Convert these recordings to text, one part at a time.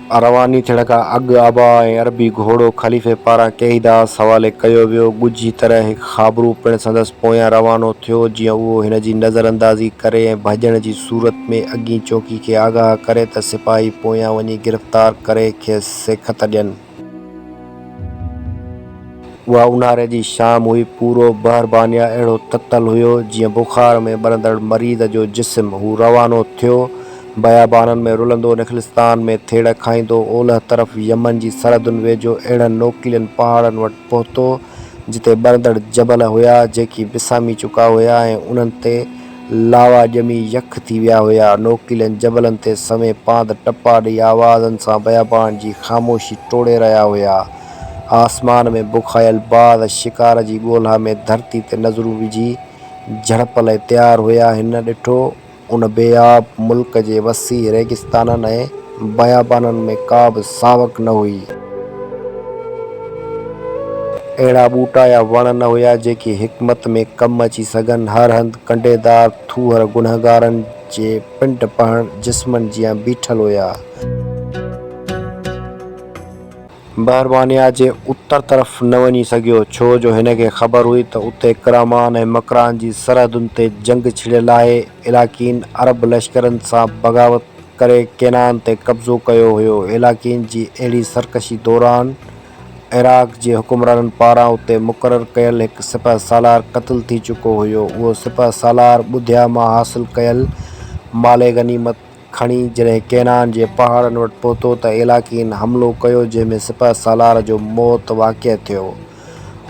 रवानी थियण खां अॻु आबा ऐं अरबी घोड़ो ख़लीफ़े पारां कईदास हवाले कयो वियो। ॻुझी तरह हिकु ख़ाबरू पिणु संदसि पोयां रवानो थियो, जीअं उहो हिन जी नज़रअंदाज़ी करे ऐं भॼण जी सूरत में अॻीं चौकी खे आगाह करे त सिपाही पोयां वञी गिरफ़्तार करे खेसि सेखत ॾियनि। उहा ऊन्हारे जी शाम हुई। पूरो बहरबानिया अहिड़ो ततल हुयो जीअं बुख़ार में ॿरंदड़ मरीज़ जो जिस्म। हू रवानो थियो, बयाबाननि में रुलंदो, निखलिस्तान में थेड़ खाईंदो, ओलह तरफ़ यमन जी सरहदुनि वेझो अहिड़नि नोकीलनि पहाड़नि वटि पहुतो जिते ॿरंदड़ जबल हुया जेकी विसामी चुका हुया ऐं उन्हनि ते लावा ॼमी यख थी विया हुया। नोकीलनि जबलनि ते सवें पांध टपा ॾेई आवाज़नि सां बयाबान जी ख़ामोशी टोड़े रहिया हुया। आसमान में बुखायल बाज़ शिकार जी ॻोल्हा में धरती ते नज़रूं विझी झड़प लाइ तयारु हुया। हिन ॾिठो उन बेआब मुल्क जे वसी रेगिस्ताननि ऐं बयाबाननि में का बि सावक न हुई। अहिड़ा ॿूटा या वण न हुया जेकी हिकमत में कमु अची सघनि। हर हंधि कंडेदार थूहर गुनहगारनि जे पिंड पहण जिस्मनि जियां बीठल हुया। बहरबानिया जे उत्तर तरफ़ न वञी सघियो, छो जो हिन खे ख़बर हुई त उते करामान ऐं मकरान जी सरहदुनि ते जंग छिड़ियल आहे। इलाक़ीन अरब लश्करनि सां बग़ावत करे केनान ते कब्ज़ो कयो हुयो। इलाक़ीन जी अहिड़ी सरकशी दौरान इराक़ जे हुक्मराननि पारां उते मुक़ररु कयल हिकु सिपह सालार क़त्ल थी चुको हुयो। उहो सिपह सालार ॿुधिया मां हासिल कयल माले गनीमत खणी जॾहिं केनान जे पहाड़नि वटि पहुतो त इलाक़ीन हमिलो कयो, जंहिंमें सिपह सालार जो मौत वाक़िअ थियो।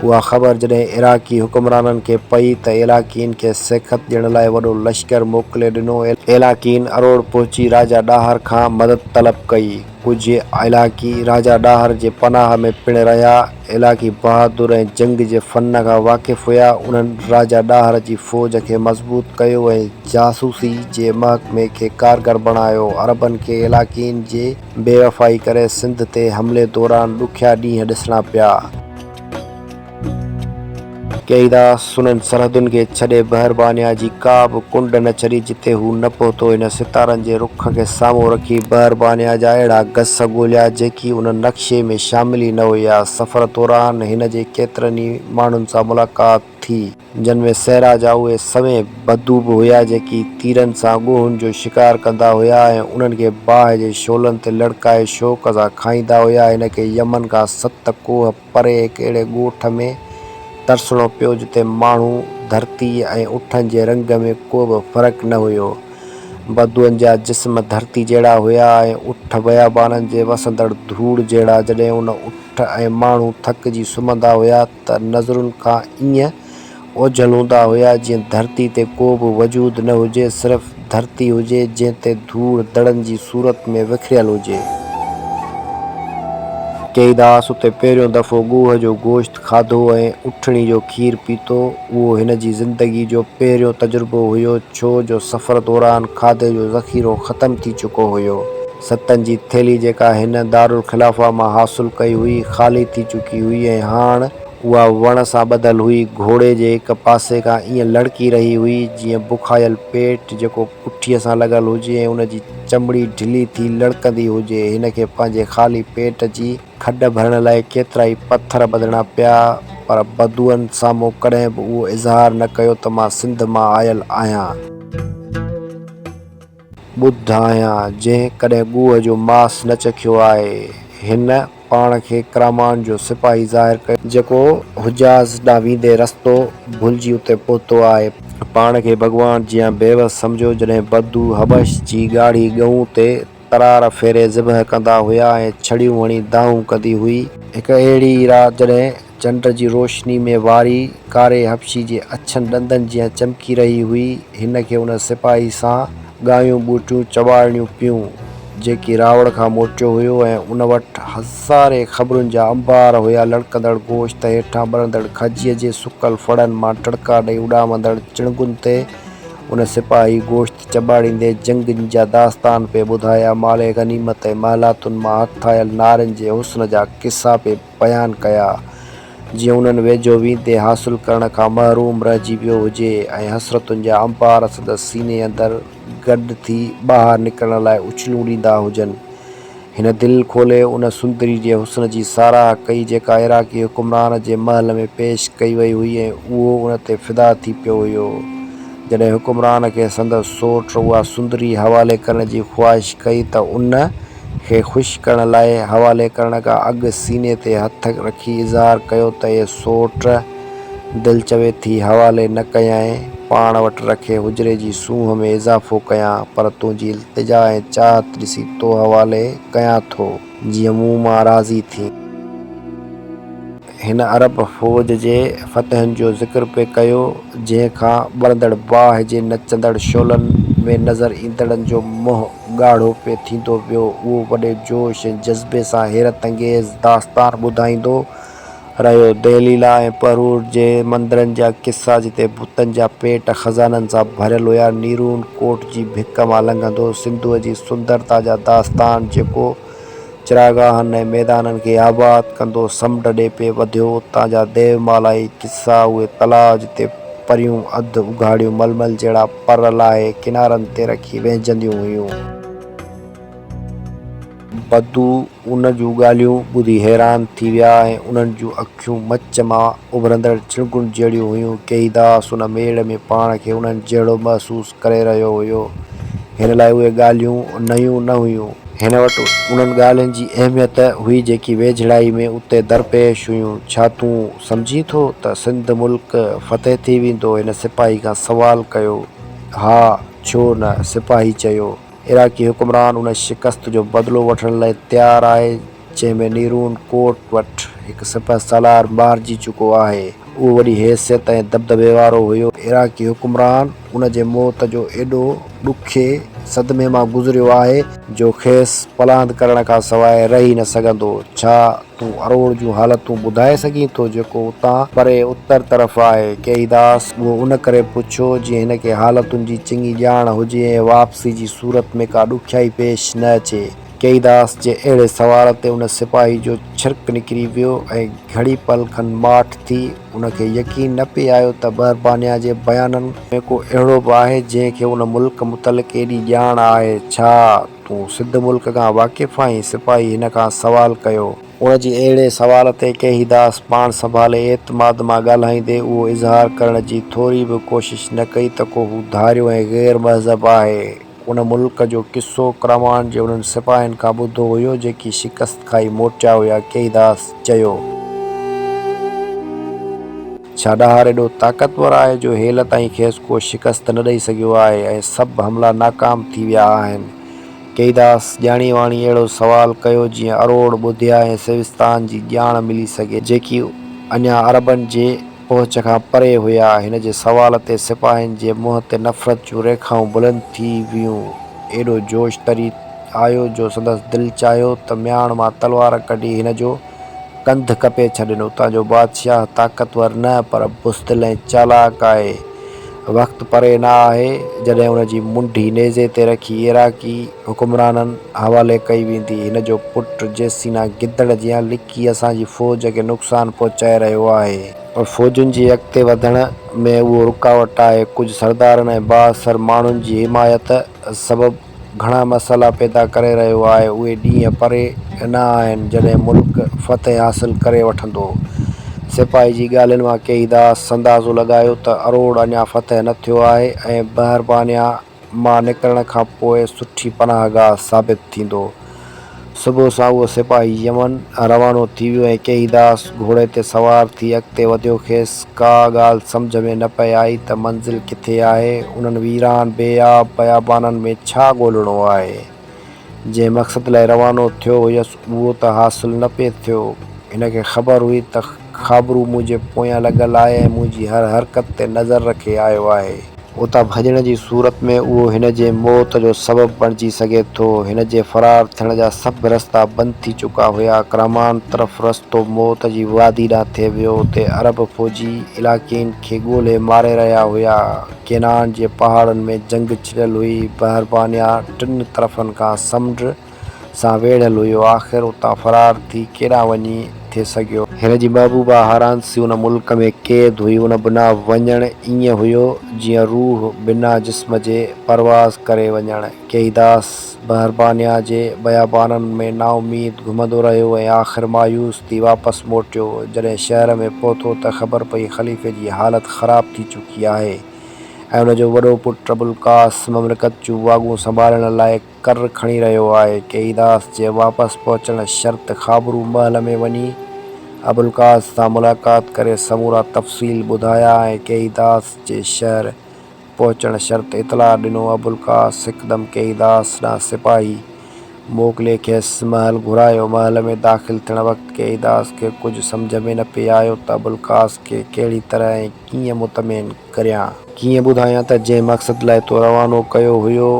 उहा ख़बर जॾहिं इराक़ी हुक्मराननि खे पई त इलाक़ीन खे सेखत ॾियण लाइ वॾो लश्कर मोकिले ॾिनो। इलाक़ीन अरोड़ पहुची राजा ॾाहर खां मदद तलब कई। कुझु इलाक़ी राजा ॾाहर जे पनाह में पिणु रहिया। इलाक़ी बहादुर ऐं जंग जे फ़न खां वाक़िफ़ हुया। उन्हनि राजा ॾाहर जी फ़ौज खे मज़बूत कयो ऐं जासूसी जे महकमे खे कारगर बणायो। अरबनि खे इलाक़ीन जे बेवफ़ाई करे सिंध ते हमले दौरान ॾुखिया ॾींहं ॾिसणा पिया। कईदास उन्हनि सरहदुनि खे छॾे बहरबानिया जी का बि कुंड न छॾी जिते हू न पहुतो। हिन सितारनि जे रुख़ खे साम्हूं रखी बहरबानिया जा अहिड़ा गस ॻोल्हिया जेकी उन नक्शे में शामिल ई न हुया। सफ़र दौरान हिन जे केतिरनि ई माण्हुनि सां मुलाक़ात थी, जिन में सहरा जा उहे सवें बदू बि हुया जेकी तीरनि सां ॻोहुनि जो शिकार कंदा हुया ऐं उन्हनि खे बाहि जे शोलनि ते लड़काए शौक़ सां खाईंदा हुया। हिन खे यमन खां 7 कोह परे हिकु अहिड़े ॻोठ में तरसणो पियो जिते माण्हू, धरती ऐं उठनि जे रंग में को बि फ़र्क़ु न हुयो। बदूअनि जा जिस्म धरती जहिड़ा हुया ऐं उठ बयाबाननि जे वसंदड़ धूड़ जहिड़ा। जॾहिं उन उठ ऐं माण्हू थकिजी सुम्हंदा हुया त नज़रुनि खां ईअं ओझल हूंदा हुया जीअं धरती ते को बि वजूद न हुजे, सिर्फ़ धरती हुजे जंहिं ते धूड़ दड़नि जी सूरत में विखिरियल हुजे। कईदास उते पहिरियों दफ़ो ॻोह जो गोश्त खाधो ऐं उठणी जो खीर पीतो। उहो हिन जी ज़िंदगी जो पहिरियों तजुर्बो हुयो, छो जो सफ़र दौरान खाधे जो ज़ख़ीरो ख़तमु थी चुको हुयो। सतनि जी थैली जेका हिन दारुल ख़िलाफ़ा मां हासिल कई हुई ख़ाली थी चुकी हुई ऐं हाणे उहा वण सां ॿधल हुई। घोड़े जे हिक पासे खां ईअं लड़की रही हुई जीअं बुखायल पेट जेको पुठीअ सां लॻल हुजे ऐं उन जी चमड़ी ढिली थी लड़कंदी हुजे। हिन खे पंहिंजे ख़ाली पेट जी खॾ भरण लाइ केतिरा ई पथर ॿधणा पिया, पर बदूअनि साम्हूं कॾहिं बि उहो इज़हार न कयो त मां सिंध मां आयल आहियां, ॿुध आहियां, जंहिं कॾहिं ॻोह जो मांस न चखियो आहे। हिन पाण खे करामान जो सिपाही ज़ाहिर कयो जेको हुजाज़ ॾांहुं वेंदे रस्तो भुलिजी उते पहुतो आहे। पाण खे भॻवान जियां बेवस सम्झो। जॾहिं बदू हबश जी ॻाढ़ी ॻऊं ते तरार फेरे ज़िबह कंदा हुया ऐं छड़ियूं हणी दाहूं कंदी हुई। हिकु अहिड़ी राति जॾहिं चंड जी रोशनी में वारी कारे हबशी जे अछनि ॾंदनि जियां चमकी रही हुई। हिन खे उन सिपाही सां ॻायूं ॿूटियूं चॿाड़ियूं पियूं जेकी रावण खां मोटियो हुयो ऐं उन वटि हज़ारे ख़बरुनि जा अंबार हुया। लड़कंदड़ गोश्त हेठां ॿरंदड़ खजीअ जे सुकल फड़नि मां टड़का ॾेई उॾामंदड़ चिणगुनि ते उन सिपाही गोश्त चॿाड़ींदे जंगनि जा दास्तान पे ॿुधाया, माले गनीमत ऐं महलातुनि मां हथ आयल नारनि जे हुस्न जा किसा पे बयानु कया जीअं उन्हनि वेझो वेंदे हासिल करण खां महरूम रहिजी वियो हुजे ऐं हसरतुनि जा अंबार संदसि सीने अंदरि गॾु थी ॿाहिरि निकिरण लाइ उछलूं ॾींदा हुजनि। हिन दिलि खोले उन सुंदरी जे हुस्न जी साराह कई जेका इराक़ी हुकुमरान जे महल में पेश कई वई हुई ऐं उहो उन ते फ़िदा थी पियो हुयो। जॾहिं हुकुमरान खे संदसि सोट उहा सुंदरी हवाले करण जी ख़्वाहिश कई त उन खे ख़ुशि करण लाइ हवाले करण खां अॻु सीने ते हथ रखी इज़हार कयो त हे सोट दिलि चवे थी हवाले न कयां, पाण वटि रखे हुजरे जी सूंहं में इज़ाफ़ो कयां, पर तुंहिंजी इल्तिजा ऐं चाहत ॾिसी तो हवाले कयां थो, जीअं मूं मां राज़ी थी। हिन अरब फ़ौज जे फ़तहनि जो ज़िक्र पिए कयो, जंहिंखां ॿरंदड़ बाहि जे नचंदड़ शोलनि में नज़र ईंदड़नि जो मुंहुं ॻाढ़ो पिए थींदो वियो। उहो वॾे जोश ऐं जज़्बे सां हैरत अंगेज़ दास्तान ॿुधाईंदो रहियो, दहलीला ऐं परूर जे मंदरनि जा किस्सा जिते भुतनि जा पेट ख़ज़ाननि सां भरियल हुया, नीरून कोट जी भिक मां लंघंदो, सिंधूअ जी सुंदरता जा दास्तान जेको चिरागाहनि ऐं मैदाननि खे आबाद कंदो समुंड ॾे पिए वधियो, उतां जा देवमालाई किस्सा उहे तलाउ जिते परियूं अधु उघाड़ियूं मलमल जहिड़ा पर लाहे किनारनि ते रखी वेझंदियूं हुयूं। बदू उन जूं ॻाल्हियूं ॿुधी हैरान थी विया ऐं उन्हनि जूं अखियूं मच मां उभरंदड़ चिणगुनि जहिड़ियूं हुयूं। केईदास उन मेड़ में पाण खे उन्हनि जहिड़ो महसूस करे रहियो हुयो। हिन लाइ उहे ॻाल्हियूं नयूं न हुयूं, हिन वटि उन्हनि ॻाल्हियुनि जी अहमियत हुई जेकी वेझड़ाई में उते दरपेश हुयूं। छा तूं सम्झी थो त सिंध मुल्क फ़तह थी वेंदो? हिन सिपाही खां सवाल कयो। हा, छो न, सिपाही चयो। इराक़ी हुकुमरान उन शिकस्त जो बदिलो वठण लाइ तयारु आहे जंहिंमें नीरून कोट वटि हिकु सिपह सालार मारिजी चुको आहे। उहो वॾी हैसियत ऐं दबदबे वारो हुयो। इराक़ी हुकुमरान उन जे मौत जो एॾो ॾुखे सदमे मां गुज़रियो आहे जो खेसि पलांद करण खां सवाइ रही न सघंदो। छा तूं अरोड़ जूं हालतूं ॿुधाए सघीं थो जेको उतां परे उत्तर तरफ़ आहे? केईदास उहो उन करे पुछियो जीअं हिन खे हालतुनि जी चङी ॼाण हुजे ऐं वापसी जी सूरत में का ॾुखियाई पेश न अचे। केईदास जे अहिड़े सवाल ते उन सिपाही जो छिरक निकिरी वियो ऐं घड़ी पल खनि माठ थी उनखे यकीन न पिए आयो त बरबानिया जे बयाननि में को अहिड़ो बि आहे जंहिंखे उन मुल्क मुतलिक़ एॾी ॼाण आहे। छा तूं सिंध मुल्क खां वाक़िफ़ आहीं? सिपाही हिन खां सवाल कयो। उन जी अहिड़े सवाल ते केईदास पाण संभाले एतमाद मां ॻाल्हाईंदे उहो इज़हार करण जी थोरी बि कोशिश न कई त को हू धारियो ऐं ग़ैर महज़ब आहे। उन मुल्क जो किस्सो क्रमान जे उन्हनि सिपाहियुनि खां ॿुधो हुयो जेकी शिकस्त खाई मोटिया हुया। केईदास चयो। छा ॾहार एॾो ताक़तवर आहे जो हेल ताईं खेसि को शिकस्त न ॾेई सघियो आहे ऐं सभु हमला नाकाम थी विया आहिनि? केईदास ॼाणी वाणी अहिड़ो सवाल कयो जीअं अरोड़ ॿुधिया ऐं सिविस्तान जी ॼाण मिली सघे जेकी अञा अरबनि जे पहुच खां परे हुया। हिन जे सवाल ते सिपाहियुनि जे मुंहं ते नफ़रत जूं रेखाऊं बुलंद थी वियूं। एॾो जोश तरी आयो जो संदसि दिलि चाहियो त म्याण मां तलवार कढी हिन जो कंधु कपे छॾनि। उतां जो बादशाह ताक़तवर न पर बुज़दिल ऐं चालाक आहे। वक़्तु परे न आहे जॾहिं उन जी मुंडी नेज़े ते रखी इराक़ी हुकुमराननि हवाले कई वेंदी। हिन जो पुटु जेसीना गिदड़ जियां लिकी असांजी फ़ौज खे नुक़सानु पहुचाए रहियो आहे और फ़ौजुनि जे अॻिते वधण में उहो रुकावट आहे। कुझु सरदारनि ऐं बाअसर माण्हुनि जी हिमायत सबबु घणा मसइला पैदा करे रहियो आहे। उहे ॾींहं परे न आहिनि जॾहिं मुल्क फ़तह हासिल करे वठंदो। सिपाही जी ॻाल्हियुनि मां केईदास अंदाज़ो लॻायो त अरोड़ अञा फ़तह न थियो आहे ऐं बहरबानिया मां निकिरण खां पोइ सुठी पनाहगाह साबित थींदो। सुबुह सां उहो सिपाही यमन रवानो थी वियो ऐं केईदास घोड़े ते सवार थी अॻिते वधियो। खेसि का ॻाल्हि सम्झ में न पए आई त मंज़िल किथे आहे। उन्हनि वीरान बेआब बयाबाननि में छा ॻोल्हणो आहे? जंहिं मक़सद लाइ रवानो थियो हुयसि उहो त हासिल न पिए थियो। हिन खे ख़बर हुई त ख़ाबरू मुंहिंजे पोयां लॻल आहे ऐं मुंहिंजी हर हरकत ते नज़र रखे आयो आहे। उतां भॼण जी सूरत में उहो हिन जे मौत जो सबबु बणिजी सघे थो। हिन जे फ़रार थियण जा सभु रस्ता बंदि थी चुका हुया। क्रमान तरफ़ रस्तो मौत जी वादी ॾांहुं थिए वियो। उते अरब फ़ौजी इलाक़ीन खे ॻोल्हे मारे रहिया हुया। केनान जे पहाड़नि में जंग छिड़ियल हुई। बहरबानिया टिनि तरफ़नि खां समुंड सां वेढ़ियल हुयो। आख़िर उतां फरार थी केॾांहुं वञी थे सघियो। हिन जी महबूबा हारांसी उन मुल्क में क़ैद हुई। उन बिना वञणु ईअं हुयो जीअं रूह बिना जिस्म जे परवाज़ करे वञणु। केईदास बहरबानिया जे बयाबाननि में नाउमीद घुमंदो रहियो ऐं आख़िर मायूस थी वापसि मोटियो। जॾहिं शहर में पहुतो त ख़बर पई ख़लीफ़े जी हालत ख़राब थी चुकी आहे ऐं उनजो वॾो पुटु अबुलकास ममलिकत जूं वाॻूं संभालण लाइ कर खणी रहियो आहे। केईदास जे वापसि पहुचण शर्त ख़ाबरू महल में वञी अबुलकास सां मुलाक़ात करे समूरा तफ़सील ॿुधाया ऐं केईदास जे शहर पहुचण शर्त इतला ॾिनो। अबुलकास हिकदमि केईदास ॾांहुं सिपाही मोकिले खेसि महल घुरायो। महल में दाख़िल थियण वक़्तु केईदास खे कुझु सम्झ में न पिए आयो त अबुलकास खे कहिड़ी तरह ऐं कीअं मुतमिन करियां। कीअं ॿुधायां त जंहिं मक़सद लाइ तो रवानो कयो हुयो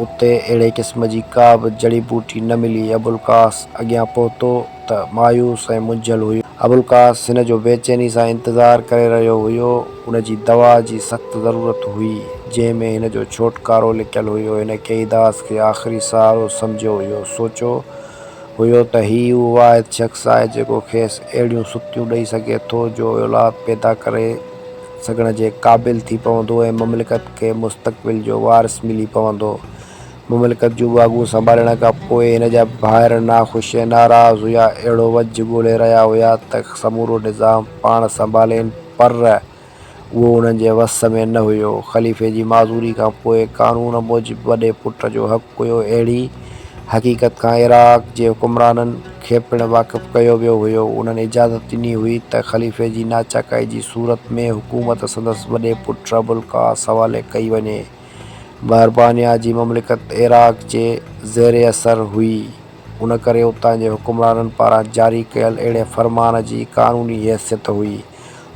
उते अहिड़े क़िस्म जी का बि जड़ी बूटी न मिली। अबुलकास अॻियां पहुतो त मायूस ऐं मुंझल हुयो। अबुलकास हिन जो बेचैनी सां इंतज़ारु करे रहियो हुयो। उन जी दवा जी सख़्तु ज़रूरत हुई जंहिं में हिन जो छोटकारो लिकियलु हुयो। हिन केईदास खे आख़िरी सहारो सम्झियो हुयो। सोचियो हुयो त हीउ उहो वाहिद शख़्स आहे जेको खेसि अहिड़ियूं सुतियूं ॾेई सघे थो जो औलाद पैदा करे सघण जे क़ाबिल थी पवंदो ऐं ममलिकत खे मुस्तक़बिल जो वारिस मिली पवंदो। ममलिकत जूं वाॻूं संभालण खां पोइ हिन जा भाइर नाख़ुशि ऐं नाराज़ हुया। अहिड़ो वजु ॻोल्हे रहिया हुया त समूरो निज़ाम पाण संभालेनि, पर उहो उन्हनि जे वस में न हुयो। ख़लीफ़े जी माज़ूरी खां पोइ क़ानून मूजिबि वॾे पुट जो हक़ु हुयो। अहिड़ी हक़ीक़त खां इराक़ जे हुक्मराननि खे पिणु वाक़िफ़ु कयो वियो हुयो। उन्हनि इजाज़त ॾिनी हुई त ख़लीफ़े जी नाचाकाई जी सूरत में हुकूमत संदसि वॾे पुट अबुलकास हवाले कई वञे। बहरबानिया जी ममलिकत इराक़ जे ज़ेर असर हुई। उन करे उतां जे हुक्मराननि पारां जारी कयल अहिड़े फ़रमान जी क़ानूनी हैसियत हुई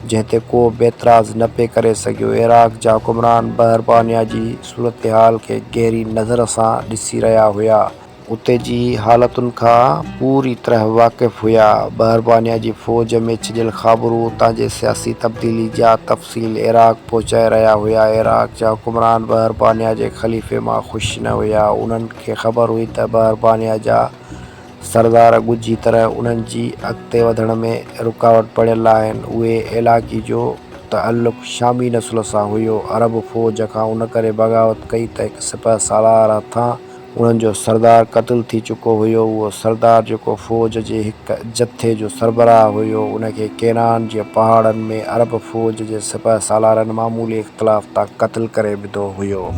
जंहिं ते को बि एतिराज़ न पिए करे सघियो। इराक़ जा हुक्मरान बहरबानिया जी सूरतहाल खे गहरी नज़र सां ॾिसी रहिया हुया। उते जी हालतुनि खां पूरी तरह वाक़िफ़ु हुया। बहरबानिया जी फ़ौज में छिॼियल ख़ाबरू उतां जे सियासी तब्दीली जा तफ़सील इराक़ पहुचाए रहिया हुया। इराक़ जा हुक्मरान बहरबानिया जे ख़लीफ़े मां ख़ुशि न हुया। उन्हनि खे ख़बर हुई त बहरबानिया जा सरदार ॻुझी तरह उन्हनि जी अॻिते वधण में रुकावट बणियल आहिनि। उहे इलाइक़े जो तअल्लुक़ शामी नस्ल सां हुयो। अरब फ़ौज खां उन करे बग़ावत कई त हिकु सिपह सालार हथां उन्हनि जो सरदार क़त्ल थी चुको हुयो। उहो सरदार जेको फ़ौज जे हिकु जथे जो सरबराह हुयो उन खे केनान जे पहाड़नि में अरब फ़ौज जे सिपह सालारनि मामूली इख़्तिलाफ़ तां क़त्ल करे विधो हुयो।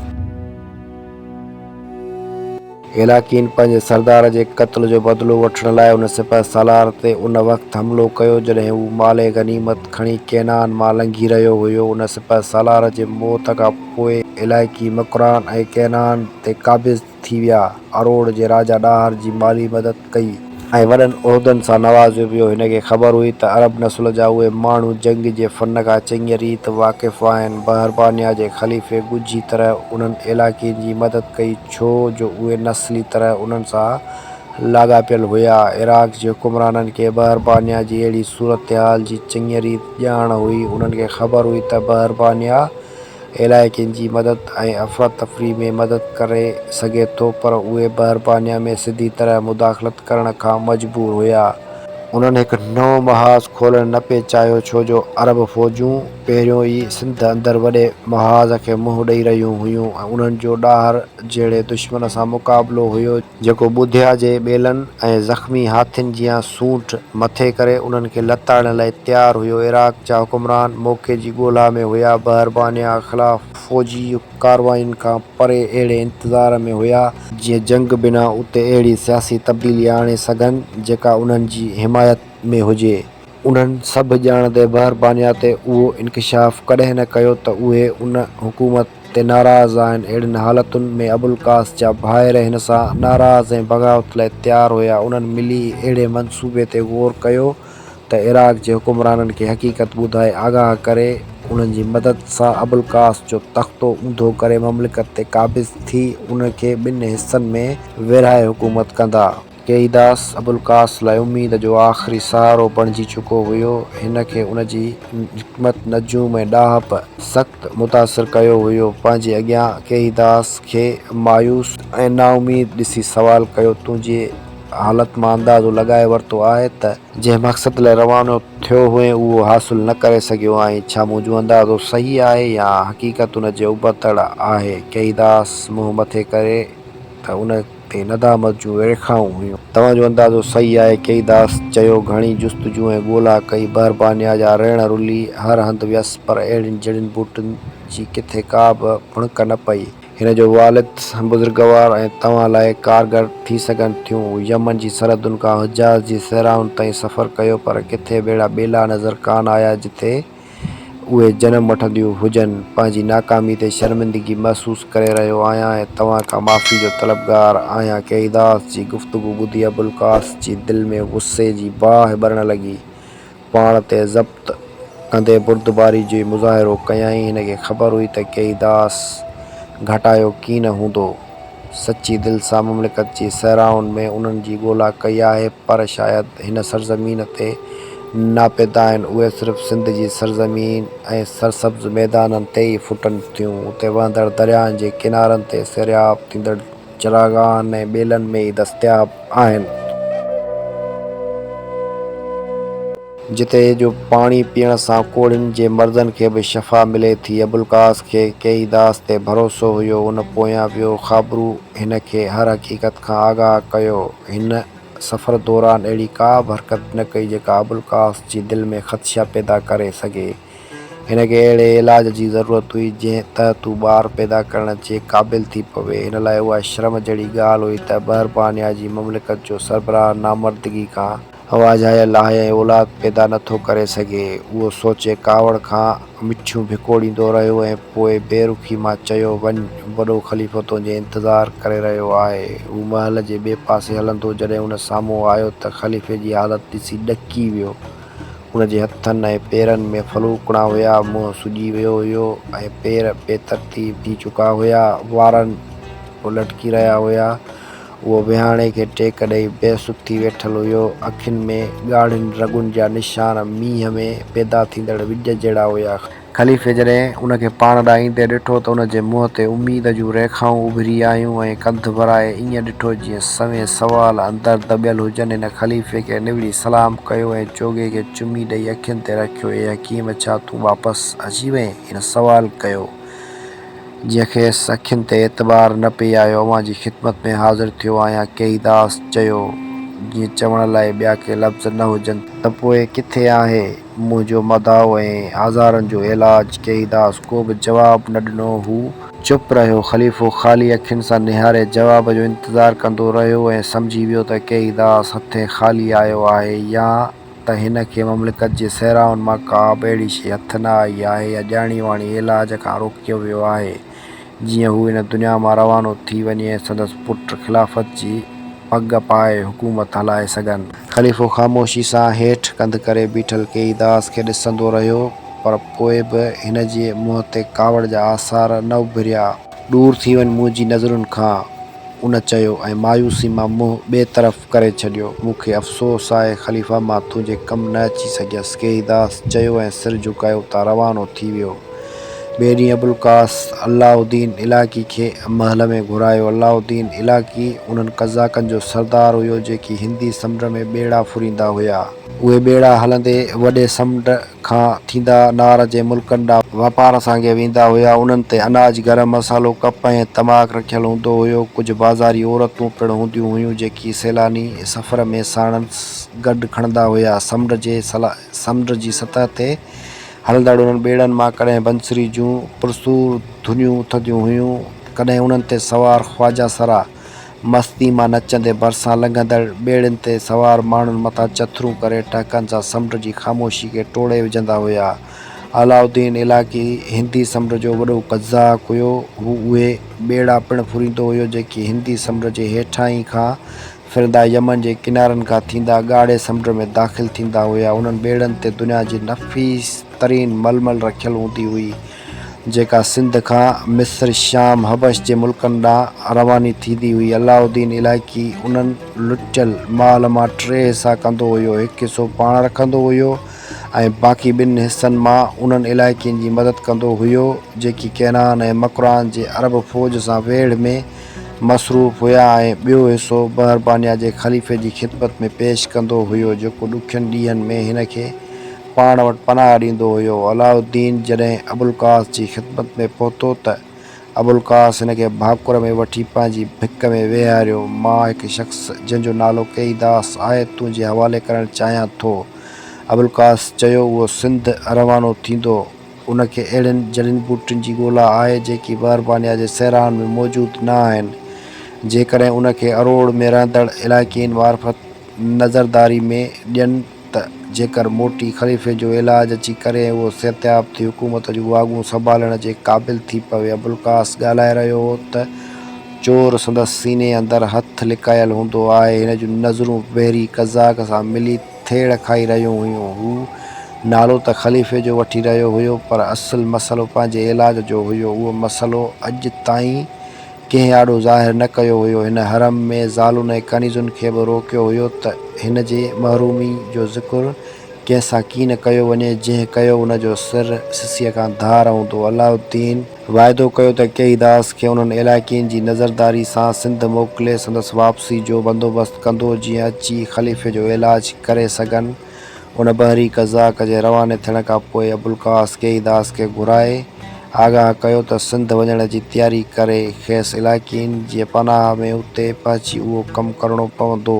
इलाक़ीन पंहिंजे सरदार जे क़त्ल जो बदिलो वठण लाइ उन सिपह सालार ते उन वक़्तु हमिलो कयो जॾहिं हू माले गनीमत खणी केनान मां लंघी रहियो हुयो। उन सिपह सालार जे मौत खां पोइ इलाइक़ी मक़रान ऐं केनान ते क़ाबिज़ थी विया। अरोड़ जे राजा ॾाहर जी माली मदद कई ऐं वॾनि उहिदनि सां नवाज़ियो वियो। हिन खे ख़बर हुई त अरब नस्ल जा उहे माण्हू जंग जे फ़न खां चङी रीति वाक़िफ़ु आहिनि। बहरबानिया जे ख़लीफ़े ॻुझी तरह उन्हनि इलाइक़नि जी मदद कई छो जो उहे नस्ली तरह उन्हनि सां लाॻापियल हुया। इराक़ जे हुक्मराननि खे बहरबानिया जी अहिड़ी सूरतहाल जी चङी रीति ॼाण हुई। उन्हनि खे ख़बर हुई त बहरबानिया इलाइक़नि जी मदद ऐं अफ़रातफ़री में मदद करे सघे थो, पर उहे बहरबानिया में सिधी तरह मुदाख़लत करण खां मजबूर हुया। उन्हनि हिकु नओं महाज़ खोलणु न पिए चाहियो छो जो अरब फ़ौजूं पहिरियों ई सिंध अंदरि वॾे महाज़ खे मुंहुं ॾेई रहियूं हुयूं ऐं उन्हनि जो ॾाहर जहिड़े दुश्मन सां मुक़ाबिलो हुयो जेको ॿुधिया जे ॿेलनि ऐं ज़ख़्मी हाथियुनि जियां सूंठ मथे करे उन्हनि खे लताड़ण लाइ तयारु हुयो। इराक़ जा हुक्मरान मौक़े जी ॻोल्हा में हुया। बहरबानिया ख़िलाफ़ फ़ौजी कारवायुनि खां परे अहिड़े इंतज़ार में हुया जीअं जंग बिना उते अहिड़ी सियासी तब्दीली आणे सघनि जेका उन्हनि जी हिमायत में हुजे। उन्हनि सभु ॼाणंदे बहरबानिया ते उहो इंकिशाफ़ कॾहिं न कयो त उहे उन हुकूमत ते नाराज़ आहिनि। अहिड़ियुनि हालतुनि में अबुलकास जा भाइर हिन सां नाराज़ ऐं बग़ावत लाइ तयारु हुया। उन्हनि मिली अहिड़े मंसूबे ते ग़ौर कयो त इराक़ जे हुक्मराननि खे हक़ीक़त ॿुधाए आगाह करे उन्हनि जी मदद सां अबुलकास जो तख़्तो ऊंधो करे ममलिकत ते क़ाबिज़ थी उन खे ॿिनि हिसनि में विरहाए हुकूमत कंदा। केईदास अबुल्कास लाइ उम्मीद जो आख़िरी सहारो बणिजी चुको हुयो। हिन खे उन जी हिकमत नजूम ऐं ॾाहप सख़्तु मुतासिर कयो हुयो। पंहिंजे अॻियां केईदास खे मायूस ऐं नाउमीद ॾिसी सवाल कयो, तुंहिंजे हालत मां अंदाज़ो लॻाए वरितो आहे त जंहिं मक़सद लाइ रवानो थियो हुएं उहो हासिल न करे सघियो आहीं। छा मुंहिंजो अंदाज़ो सही आहे या हक़ीक़त उन जे उबतड़ आहे? केईदास मुंहुं मथे करे त उन ते नदामत जूं रेखाऊं हुयूं। तव्हांजो अंदाज़ो सही आहे, केईदास चयो। घणी जुस्तजू ऐं ॻोल्हा कई, बहरबानिया जा रेण रुली, हर हंधि वियसि, पर अहिड़ियुनि जड़ियुनि ॿूटियुनि जी किथे का बि भुणक न पई। हिन जो वालिद बुज़ुर्गवार ऐं तव्हां लाइ कारगर थी सघनि थियूं। यमन जी सरहदुनि खां हिजाज़ जी सहराउनि ताईं सफ़र कयो, पर किथे अहिड़ा ॿेला नज़र कान आया जिथे उहे जनम वठंदियूं हुजनि। पंहिंजी नाकामी ते शर्मिंदगी महसूस करे रहियो आहियां ऐं तव्हां खां माफ़ी जो तलबगार आहियां। केईदास जी गुफ़्तगू ॿुधी अबुल्कास जी दिलि में गुस्से जी बाहि ॿरण लॻी। पाण ते ज़ब्त कंदे बुर्दबारी जो मुज़ाहिरो कयईं। हिन खे ख़बर हुई त केईदास घटायो कीन हूंदो। सची दिलि सां ममलिकत जी सहराउनि में उन्हनि जी ॻोल्हा कई आहे, पर शायदि हिन सरज़मीन ते नापेदा आहिनि। उहे सिर्फ़ सिंध जी सरज़मीन ऐं सरसब्ज़ मैदाननि ते ई फुटनि थियूं। उते वहंदड़ दरियाहनि जे किनारनि ते सरियाब थींदड़ चरागाहनि ऐं ॿेलनि में ई दस्तियाब आहिनि, जिते जो पाणी पीअण सां कोड़ियुनि जे मर्ज़नि खे बि शफ़ा मिले थी। अबुल्कास खे केईदास ते भरोसो हुयो। उन पोयां वियो ख़ाबरू हिन खे हर हक़ीक़त खां आगाह कयो। हिन सफ़र दौरान अहिड़ी का बि हरकत न कई जेका अबुल्कास जी दिलि में ख़दशा पैदा करे सघे। हिन खे अहिड़े इलाज जी ज़रूरत हुई जंहिं त तू ॿारु पैदा करण जे क़ाबिल थी पवे। हिन लाइ उहा शर्म जहिड़ी ॻाल्हि हुई त बहरबानिया जी ममलिकत जो सरबराह नामर्दगी खां वाझायल आहे ऐं औलाद पैदा नथो करे सघे। उहो सोचे कावड़ खां मिठियूं भिकोड़ींदो रहियो ऐं पोइ बेरुखी मां चयो, वञ, वॾो ख़लीफ़ो तुंहिंजे इंतज़ारु करे रहियो आहे। हू महल जे ॿिए पासे हलंदो। जॾहिं उन साम्हूं आयो त ख़लीफ़े जी हालत ॾिसी ॾकी वियो। उन जे हथनि ऐं पेरनि में फलूकणा हुया, मुंहुं सुॼी वियो हुयो ऐं पेर बेतरतीब थी चुका हुया, वारनि लटकी रहिया हुया। उहो विहाणे खे टेक ॾेई बेसुध थी वेठल हुयो। अखियुनि में ॻाढ़नि रगुनि जा निशान मींहं में पैदा थींदड़ विॼ जहिड़ा हुया। ख़लीफ़े जॾहिं उन खे पाण ॾांहुं ईंदे ॾिठो त उन जे मुंहं ते उमीद जूं रेखाऊं उभिरी आयूं ऐं कंध भराए ईअं ॾिठो जीअं सवें सवाल अंदरि दॿियल हुजनि। हिन ख़लीफ़े खे निवड़ी सलाम कयो ऐं चोगे खे चुमी ॾेई अखियुनि ते रखियो। ए हकीम, छा तूं वापसि अची वएं? हिन सवाल कयो, जंहिंखेसि अखियुनि ते एतबार न पेई आयो। अव्हां जी ख़िदमत में हाज़िर थियो आहियां, केईदास चयो, जीअं चवण लाइ ॿिया के लफ़्ज़ न हुजनि। त पोइ किथे आहे मुंहिंजो मदाउ ऐं आज़ारनि जो इलाजु? केईदास को बि जवाबु न ॾिनो। हू चुप रहियो। ख़लीफ़ो ख़ाली अखियुनि सां निहारे जवाब जो इंतज़ारु कंदो रहियो ऐं सम्झी वियो त केईदास हथे ख़ाली आयो आहे, या त हिन खे ममलिकत जे सहराउनि मां का बि अहिड़ी शइ हथ न आई आहे, या ॼाणी वाणी इलाज खां रोकियो वियो आहे जीअं हू हिन दुनिया मां रवानो थी वञे ऐं संदसि पुट ख़िलाफ़त जी पग पाए हुकूमत हलाए सघनि। ख़लीफ़ो ख़ामोशी सां हेठि कंधु करे बीठल केईदास खे ॾिसंदो रहियो, पर पोइ बि हिन जे मुंहं ते कावड़ जा आसार न उभिरिया। दूरि थी वञ मुंहिंजी नज़रुनि खां, उन चयो ऐं मायूसी मां मुंहुं ॿिए तरफ़ करे छॾियो। मूंखे अफ़सोस आहे ख़लीफ़ा, मां तुंहिंजे कमु न अची सघियसि, केईदास चयो ऐं सिर झुकायो तां रवानो थी वियो। ॿिए ॾींहुं अबुल्कास अलाउद्दीन इलाक़ी खे महल में घुरायो। अलाउद्दीन इलाक़ी उन्हनि क़ज़ाक़नि जो सरदार हुयो जेकी हिंदी समुंड में ॿेड़ा फुरींदा हुया। उहे ॿेड़ा हलंदे वॾे समुंड खां थींदा नार जे मुल्कनि ॾांहुं वापार सां वेंदा हुया। उन्हनि ते अनाज, गरम मसालो, कप ऐं तमाक रखियल हूंदो हुयो। कुझु बाज़ारी औरतूं पिणु हूंदियूं हुयूं जेकी सैलानी सफ़र में साणसि गॾु खणंदा हुया। समुंड जी सतह ते हलंदड़ उन्हनि ॿेड़नि मां कॾहिं बंसरी जूं पुरसूर धुनियूं उथंदियूं हुयूं, कॾहिं उन्हनि ते सवार ख़्वाजा सरा मस्ती मां नचंदे भरिसां लंघंदड़ ॿेड़ियुनि ते सवार माण्हुनि मथां चथरूं करे टहकनि सां समुंड जी ख़ामोशी खे टोड़े विझंदा हुया। अलाउद्दीन इलाक़ी हिंदी समुंड जो वॾो क़ज़ाक़ हुयो। हू उहे ॿेड़ा पिणु फुरींदो हुयो जेकी हिंदी समुंड जे हेठां ई खां फिरंदा यमन जे किनारनि खां थींदा ॻाढ़े समुंड में दाख़िल थींदा हुया। उन्हनि ॿेड़नि ते दुनिया जी नफ़ीस तरीन मलमल रखियल हूंदी हुई। जेका सिंध खां मिस्र शाम हबश जे मुल्कनि ॾांहुं रवानी थींदी हुई। अलाउद्दीन इलाइक़ी उन्हनि लुटियल माल मां 3 हिसा कंदो हुयो। हिकु हिसो पाण रखंदो हुयो ऐं बाक़ी 2 हिसनि मां उन्हनि इलाइक़नि जी मदद कंदो हुयो जेकी केनान ऐं मकरान जे अरब फ़ौज सां वेढ़ में मसरूफ़ हुया, ऐं ॿियो हिसो बहरबानिया जे ख़लीफ़े जी ख़िदमत में पेश कंदो हुयो जेको ॾुखियनि ॾींहंनि में हिन खे पाण वटि पनाह ॾींदो हुयो। अलाउद्दीन जॾहिं अबुलकास जी ख़िदमत में पहुतो त अबुलकास हिन खे भाकुर में वठी पंहिंजी भिक में वेहारियो। मां हिकु शख़्स जंहिंजो नालो केईदास आहे तुंहिंजे हवाले करणु चाहियां थो। अबुलकास चयो उहो सिंध रवानो थींदो। उनखे अहिड़नि जड़ियुनि ॿूटियुनि जी ॻोल्हा आहे जेकी बहरबानिया जे सहरान में मौजूदु न आहिनि। जेकॾहिं उनखे अरोड़ में रहंदड़ इलाइक़नि मार्फत नज़रदारी में ॾियनि त जेकर मोटी ख़लीफ़े जो इलाज अची करे उहो सिहतयाब थी हुकूमत जूं वाॻूं संभालण जे क़ाबिल थी पवे। अबुलकास ॻाल्हाए रहियो हो त चोर संदसि सीने अंदरि हथु लिकायल हूंदो आहे। हिन जूं नज़रूं बहिरी कज़ाक सां मिली थेड़ खाई रहियूं हुयूं। हू नालो त ख़लीफ़े जो वठी रहियो हुयो पर असुलु मसइलो पंहिंजे इलाज जो हुयो। उहो मसइलो अॼु ताईं कंहिं आॾो ज़ाहिर न कयो हुयो। हिन हरम में ज़ालुनि ऐं कनीज़ुनि खे बि रोकियो हुयो त हिन जे महरूमी जो ज़िक्र कंहिंसां कीन कयो वञे। जंहिं कयो उनजो सिर सिसीअ खां धार हूंदो। अलाउद्दीन वाइदो कयो त केईदास खे उन्हनि इलाइक़नि जी नज़रदारी सां सिंध मोकिले संदसि वापसी जो बंदोबस्तु कंदो जीअं अची ख़लीफ़े जो इलाज करे सघनि। उन बहरी कज़ाक जे रवाने थियण खां पोइ अबुलकास केईदास खे घुराए आगाह कयो त सिंध वञण जी तयारी करे। खेसि इलाइक़नि जे पनाह में उते पहुची उहो कमु करणो पवंदो।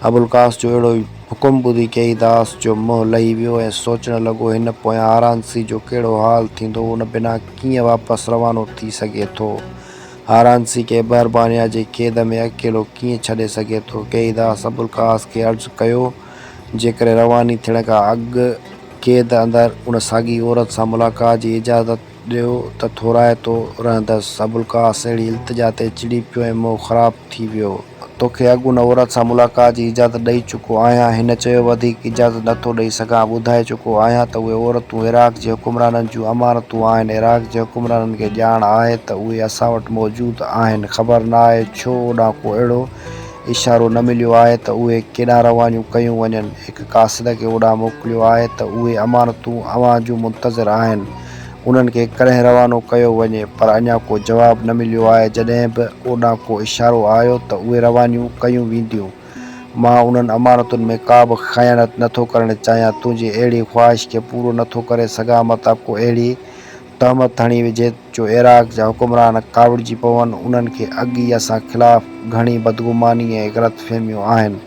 अबुलकास जो अहिड़ो हुकुम ॿुधी केईदास जो मुंहुं लही वियो ऐं सोचणु लॻो हिन पोयां हारांसी जो कहिड़ो हाल थींदो। उन बिना कीअं वापसि रवानो थी सघे थो। हारांसी खे बहरबानिया जे क़ैद में अकेलो कीअं छॾे सघे थो। केईदास अबुलकास खे अर्ज़ु कयो जेकर रवानी थियण खां अॻु क़ैद अंदरि उन साॻी औरत सां मुलाक़ात जी इजाज़त ॾियो त थोराइतो रहंदसि। अबुलकास अहिड़ी इल्तिजा ते चिड़ी पियो ऐं मुंहुं ख़राबु थी वियो। तोखे अॻु उन औरत सां मुलाक़ात जी इजाज़त ॾेई चुको आहियां। हिन चयो वधीक इजाज़त नथो ॾेई सघां। ॿुधाए चुको आहियां त उहे औरतूं इराक़ जे हुकुमराननि जूं अमानतूं आहिनि। इराक़ जे हुकुमराननि खे ॼाण आहे त उहे असां वटि मौजूदु आहिनि। ख़बर न आहे छो ओॾां को अहिड़ो इशारो न मिलियो आहे त उहे केॾांहुं रवानियूं कयूं वञनि। हिकु कासिद खे ओॾां मोकिलियो आहे त उहे अमानतूं अव्हां जूं मुंतज़िर आहिनि। उन्हनि खे कॾहिं रवानो कयो वञे पर अञा को जवाबु न मिलियो आहे। जॾहिं बि ओॾां को इशारो आयो त उहे रवानियूं कयूं वेंदियूं। मां उन्हनि अमानतुनि में का बि ख़यानत नथो करणु चाहियां। तुंहिंजी अहिड़ी ख़्वाहिश खे पूरो नथो करे सघां मतां को अहिड़ी तहमत हणी विझे जो इराक़ जा हुकुमरान काविड़जी पवनि। उन्हनि खे अॻु ई असां ख़िलाफ़ु घणी बदगुमानी ऐं ग़लतफ़हमियूं आहिनि।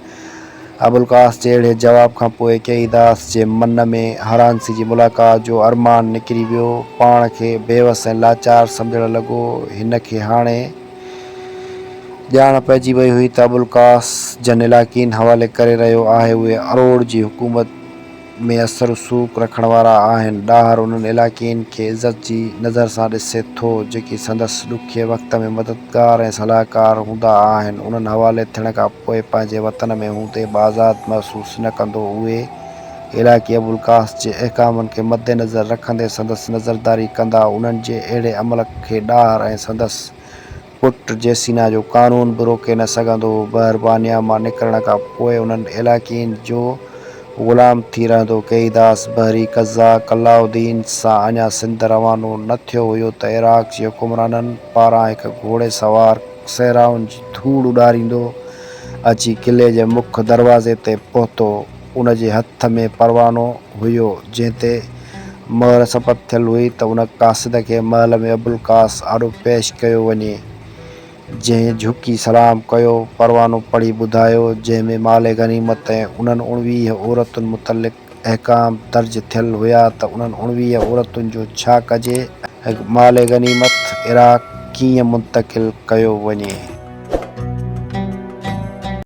अबुलकास जे अहिड़े जवाब खां पोइ केईदास जे मन में हारांसी जी मुलाक़ात जो अरमान निकिरी वियो। पाण खे बेवस ऐं लाचार सम्झणु लॻो। हिन खे हाणे ॼाण पइजी वई हुई त अबुलकास जन इलाइक़नि हवाले करे रहियो आहे उहे अरोड़ जी हुकूमत में असर रसूख़ रखण वारा आहिनि। ॾाहिर उन्हनि इलाइक़नि खे इज़त जी नज़र सां ॾिसे थो जेकी संदसि ॾुखिये वक़्त में मददगार ऐं सलाहकार हूंदा आहिनि। उन्हनि हवाले थियण खां पोइ पंहिंजे वतन में हूंदे बि आज़ादु महसूसु न कंदो। उहे इलाइक़ी अबुलकास जे अहकामनि खे मद्देनज़र रखंदे संदसि नज़रदारी कंदा। उन्हनि जे अहिड़े अमल खे ॾाहिर ऐं संदसि पुटु जेसीना जो क़ानून बि रोके न सघंदो। बहरबानिया मां निकिरण खां पोइ उन्हनि इलाइक़नि जो ग़ुलाम थी रहंदो। केईदास बहरी कज़ाक अलाउद्दीन सां अञा सिंध रवानो न थियो हुयो त इराक़ जे हुकुमराननि पारां हिकु घोड़े सवार सहराउनि जी धूड़ उॾारींदो अची क़िले जे मुख्य दरवाज़े ते पहुतो। उन जे हथ में परवानो हुयो जंहिं ते मोहर सपत थियल हुई त उन कासिद खे महल में अबुलकास आॾो पेश कयो वञे। जंहिं झुकी सलाम कयो। परवानो पढ़ी ॿुधायो जंहिं में माले गनीमत ऐं उन्हनि 19 औरतुनि मुतलिक़ अहकाम दर्ज थियल हुया त उन्हनि 19 औरतुनि जो छा कजे ऐं माले गनीमत इराक़ कीअं मुंतक़िल कयो वञे।